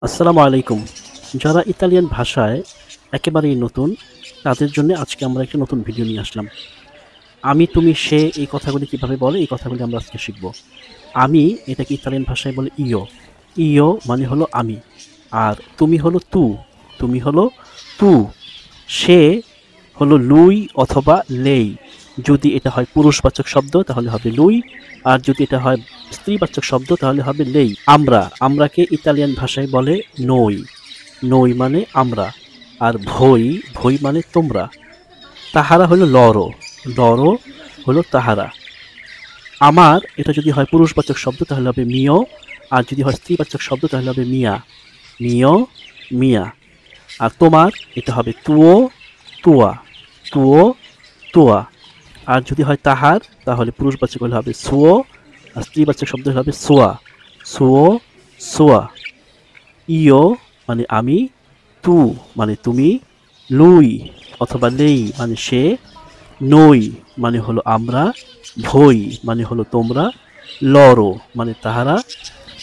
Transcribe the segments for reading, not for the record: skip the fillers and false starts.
আসসালামু আলাইকুম। যারা ইতালিয়ান ভাষায় একেবারেই নতুন, তাদের জন্য আজকে আমরা একটা নতুন ভিডিও নিয়ে আসলাম। আমি, তুমি, সে এই কথাগুলি কিভাবে বলে, এই কথাগুলি আমরা আজকে শিখব। আমি এটাকে ইতালিয়ান ভাষায় বলে ইয়ো। ইয়ো মানে হলো আমি। আর তুমি হলো তু। তুমি হলো তু। সে হলো লুই অথবা লেই। যদি এটা হয় পুরুষবাচক শব্দ তাহলে হবে লুই, আর যদি এটা হয় স্ত্রীবাচক শব্দ তাহলে হবে লেই। আমরাকে ইতালিয়ান ভাষায় বলে নই। নই মানে আমরা। আর ভই মানে তোমরা। তাহারা হলো লরো। লরো হলো তাহারা। আমার এটা যদি হয় পুরুষবাচক শব্দ তাহলে হবে মিও, আর যদি হয় স্ত্রীবাচক শব্দ তাহলে হবে মিয়া। মিও, মিয়া। আর তোমার এটা হবে তুও, তুয়া। তুও, তুয়া। আর যদি হয় তাহার তাহলে পুরুষবাচক হলে হবে সুও, আর স্ত্রীবাচক শব্দ হলে হবে সোয়া। সুও, সোয়া। ইয়ো মানে আমি, তু মানে তুমি, লুই অথবা লেই মানে সে, নই মানে হলো আমরা, ভই মানে হলো তোমরা, লরো মানে তাহারা,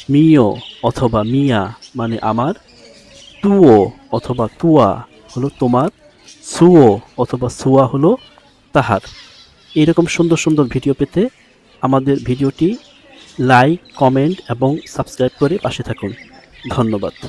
মিও অথবা মিয়া মানে আমার, তুও অথবা তুয়া হলো তোমার, সুও অথবা সুয়া হলো তাহার। এইরকম সুন্দর সুন্দর ভিডিও পেতে আমাদের ভিডিওটি লাইক, কমেন্ট এবং সাবস্ক্রাইব করে পাশে থাকুন। ধন্যবাদ।